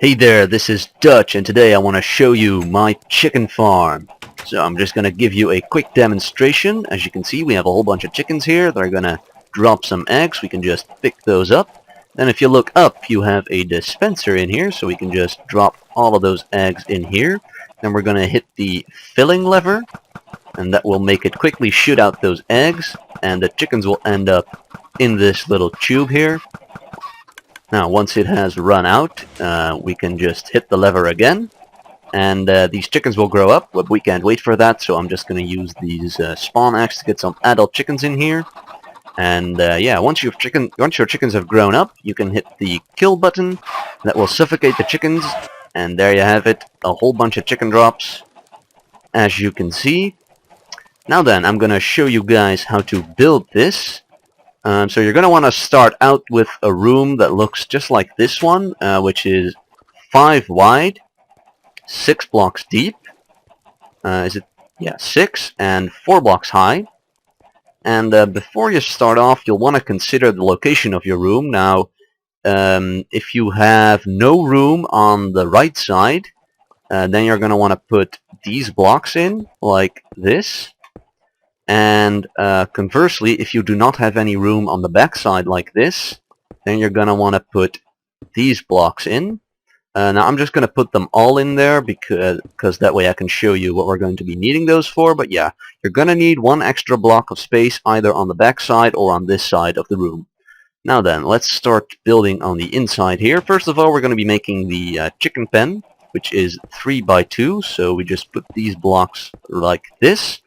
Hey there, this is Dutch, and today I want to show you my chicken farm. So I'm just going to give you a quick demonstration. As you can see, we have a whole bunch of chickens here. They're going to drop some eggs. We can just pick those up. Then if you look up, you have a dispenser in here, so we can just drop all of those eggs in here. Then we're going to hit the filling lever, and that will make it quickly shoot out those eggs, and the chickens will end up in this little tube here. Now, once it has run out, we can just hit the lever again, and these chickens will grow up, but we can't wait for that, so I'm just going to use these spawn eggs to get some adult chickens in here. And yeah, once your chickens have grown up, you can hit the kill button. That will suffocate the chickens, and there you have it, a whole bunch of chicken drops, as you can see. Now then, I'm going to show you guys how to build this. So you're going to want to start out with a room that looks just like this one, which is 5 wide, 6 blocks deep. Is it? Yeah, 6 and 4 blocks high. And before you start off, you'll want to consider the location of your room. Now, if you have no room on the right side, then you're going to want to put these blocks in, like this. And conversely, if you do not have any room on the back side like this, then you're going to want to put these blocks in. Now I'm just going to put them all in there because that way I can show you what we're going to be needing those for. But yeah, you're going to need one extra block of space either on the back side or on this side of the room. Now then, let's start building on the inside here. First of all, we're going to be making the chicken pen, which is 3 by 2. So we just put these blocks like this.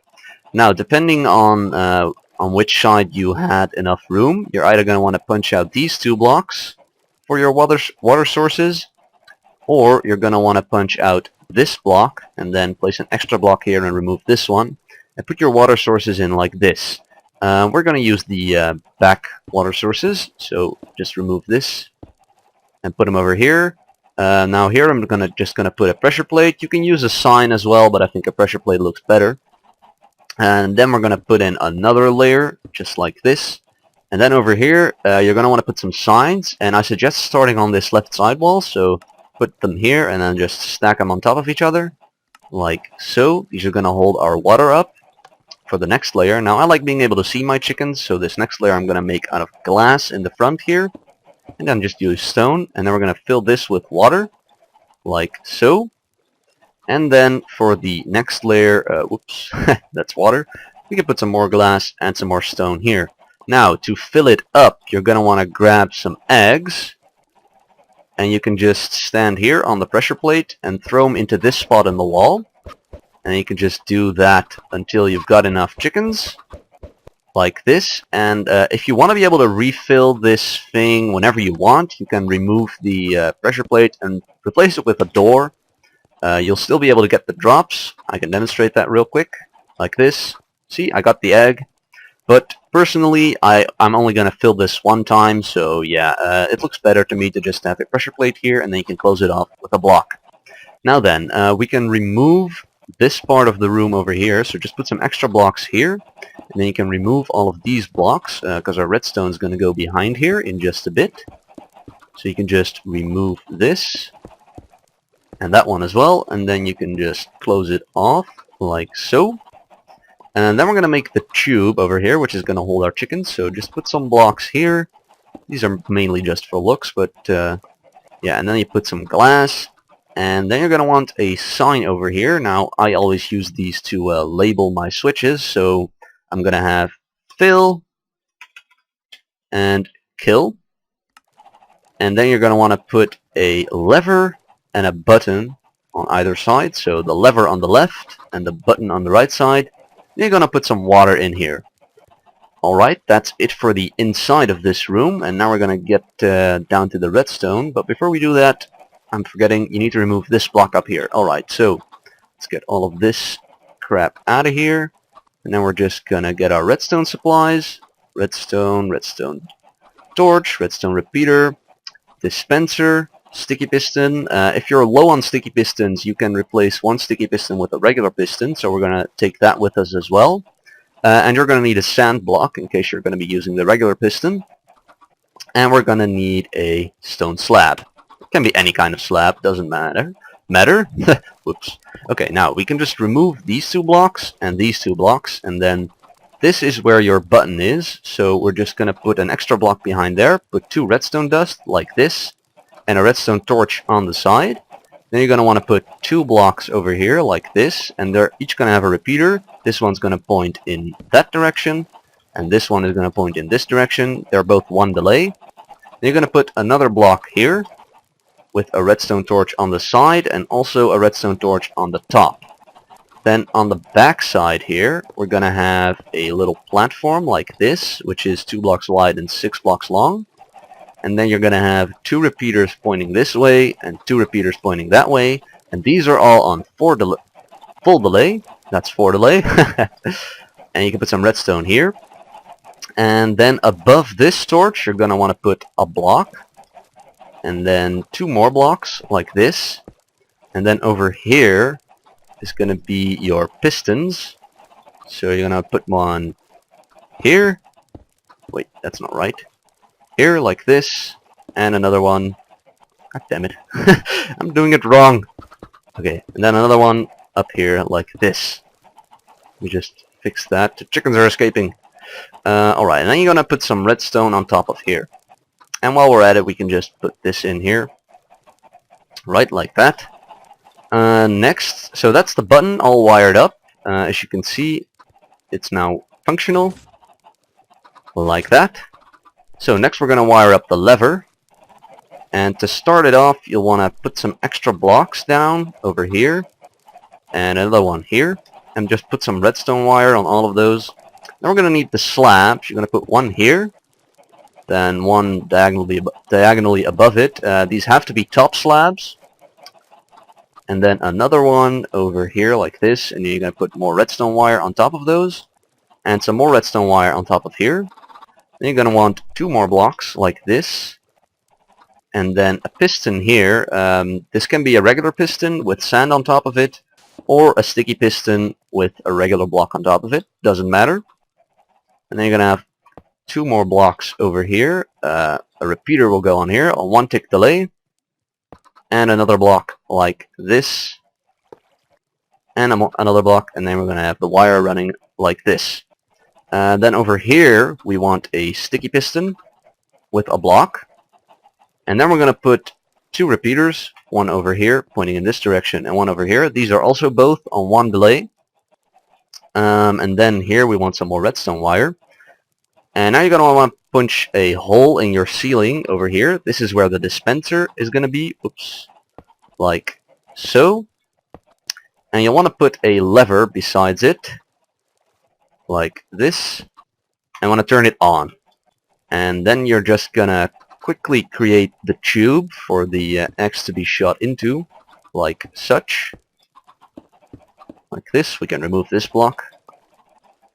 Now, depending on which side you had enough room, you're either going to want to punch out these 2 blocks for your water sources, or you're going to want to punch out this block and then place an extra block here and remove this one, and put your water sources in like this. We're going to use the back water sources, so just remove this and put them over here. Now here I'm just going to put a pressure plate. You can use a sign as well, but I think a pressure plate looks better. And then we're going to put in another layer, just like this. And then over here, you're going to want to put some signs. And I suggest starting on this left side wall. So put them here and then just stack them on top of each other, like so. These are going to hold our water up for the next layer. Now I like being able to see my chickens, so this next layer I'm going to make out of glass in the front here. And then just use stone. And then we're going to fill this with water, like so. And then for the next layer, whoops, that's water, we can put some more glass and some more stone here. Now, to fill it up, you're going to want to grab some eggs, and you can just stand here on the pressure plate and throw them into this spot in the wall. And you can just do that until you've got enough chickens, like this. And if you want to be able to refill this thing whenever you want, you can remove the pressure plate and replace it with a door. You'll still be able to get the drops. I can demonstrate that real quick, like this. See, I got the egg. But personally, I'm only going to fill this one time, so yeah, it looks better to me to just have a pressure plate here, and then you can close it off with a block. Now then, we can remove this part of the room over here, so just put some extra blocks here, and then you can remove all of these blocks, because our redstone is going to go behind here in just a bit. So you can just remove this. And that one as well, and then you can just close it off like so. And then we're going to make the tube over here, which is going to hold our chickens. So just put some blocks here. These are mainly just for looks, but yeah, and then you put some glass. And then you're going to want a sign over here. Now, I always use these to label my switches, so I'm going to have fill and kill. And then you're going to want to put a lever and a button on either side, so the lever on the left and the button on the right side. You're going to put some water in here. Alright, that's it for the inside of this room, and now we're going to get down to the redstone. But before we do that, I'm forgetting, you need to remove this block up here. Alright, so let's get all of this crap out of here, and then we're just going to get our redstone supplies. Redstone torch, redstone repeater, dispenser, sticky piston. If you're low on sticky pistons, you can replace one sticky piston with a regular piston, so we're going to take that with us as well. And you're going to need a sand block in case you're going to be using the regular piston. And we're going to need a stone slab. Can be any kind of slab, doesn't matter. Whoops. Okay, now we can just remove these two blocks and these two blocks, and then this is where your button is, so we're just gonna put an extra block behind there, put 2 redstone dust, like this, and a redstone torch on the side. Then you're gonna want to put 2 blocks over here, like this, and they're each gonna have a repeater. This one's gonna point in that direction, and this one is gonna point in this direction. They're both 1 delay. Then you're gonna put another block here, with a redstone torch on the side and also a redstone torch on the top. Then on the back side here, we're gonna have a little platform like this, which is 2 blocks wide and 6 blocks long. And then you're gonna have 2 repeaters pointing this way and 2 repeaters pointing that way. And these are all on full delay. That's 4 delay. And you can put some redstone here. And then above this torch, you're gonna want to put a block. And then 2 more blocks like this, and then over here is going to be your pistons. So you're going to put one here, wait, that's not right, here like this, and another one, god damn it, I'm doing it wrong. Okay, and then another one up here like this. We just fix that. The chickens are escaping. Alright, and then you're going to put some redstone on top of here. And while we're at it, we can just put this in here. Right, like that. Next, so that's the button all wired up. As you can see, it's now functional. Like that. So next we're going to wire up the lever. And to start it off, you'll want to put some extra blocks down over here. And another one here. And just put some redstone wire on all of those. Then we're going to need the slabs. You're going to put one here. Then one diagonally above it. These have to be top slabs. And then another one over here like this. And you're going to put more redstone wire on top of those. And some more redstone wire on top of here. Then you're going to want 2 more blocks like this. And then a piston here. This can be a regular piston with sand on top of it. Or a sticky piston with a regular block on top of it. Doesn't matter. And then you're going to have 2 more blocks over here. A repeater will go on here on 1 tick delay. And another block like this. And another block. And then we're going to have the wire running like this. Then over here we want a sticky piston with a block. And then we're going to put 2 repeaters. One over here pointing in this direction and one over here. These are also both on 1 delay. And then here we want some more redstone wire. And now you're going to want to punch a hole in your ceiling over here. This is where the dispenser is going to be. Oops. Like so. And you'll want to put a lever besides it. Like this. And want to turn it on. And then you're just going to quickly create the tube for the X to be shot into. Like such. Like this. We can remove this block.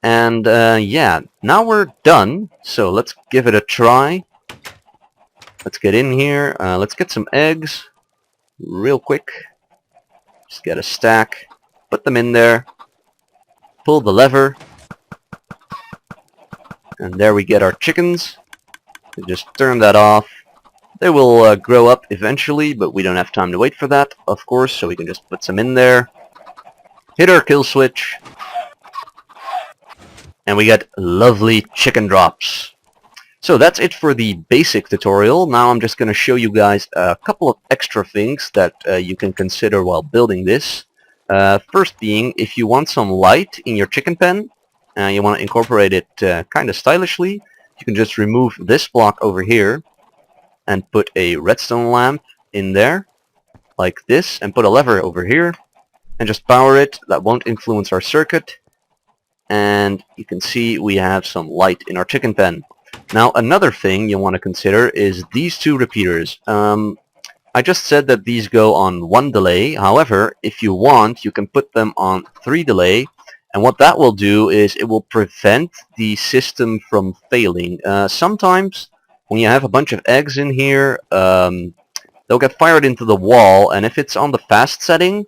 And yeah, now we're done. So let's give it a try. Let's get in here. Let's get some eggs real quick. Just get a stack. Put them in there. Pull the lever. And there we get our chickens. We just turn that off. They will grow up eventually, but we don't have time to wait for that, of course. So we can just put some in there. Hit our kill switch. And we get lovely chicken drops. So that's it for the basic tutorial. Now I'm just going to show you guys a couple of extra things that you can consider while building this. First being, if you want some light in your chicken pen, you want to incorporate it kind of stylishly, you can just remove this block over here and put a redstone lamp in there, like this, and put a lever over here, and just power it. That won't influence our circuit. And you can see we have some light in our chicken pen. Now another thing you want to consider is these 2 repeaters. I just said that these go on 1 delay. However, if you want, you can put them on 3 delay. And what that will do is it will prevent the system from failing. Sometimes when you have a bunch of eggs in here, they'll get fired into the wall. And if it's on the fast setting,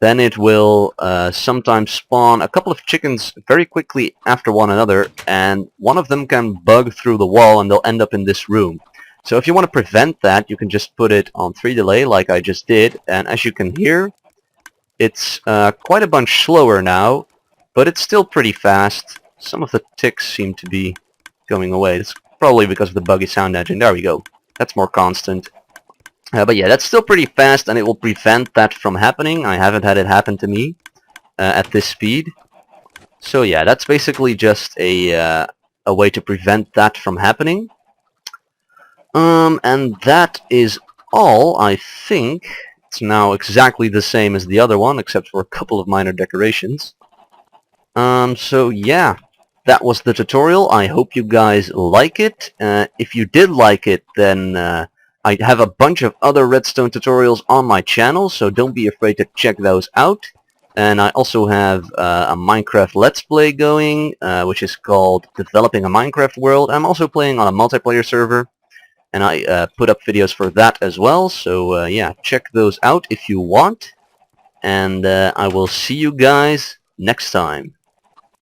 then it will sometimes spawn a couple of chickens very quickly after one another, and one of them can bug through the wall and they'll end up in this room. So if you want to prevent that, you can just put it on 3 delay like I just did, and as you can hear, it's quite a bunch slower now, but it's still pretty fast. Some of the ticks seem to be going away. It's probably because of the buggy sound engine. There we go. That's more constant. But yeah, that's still pretty fast, and it will prevent that from happening. I haven't had it happen to me at this speed. So yeah, that's basically just a way to prevent that from happening. And that is all, I think. It's now exactly the same as the other one, except for a couple of minor decorations. So yeah, that was the tutorial. I hope you guys like it. If you did like it, then I have a bunch of other redstone tutorials on my channel, so don't be afraid to check those out. And I also have a Minecraft Let's Play going, which is called Developing a Minecraft World. I'm also playing on a multiplayer server, and I put up videos for that as well. So yeah, check those out if you want. And I will see you guys next time.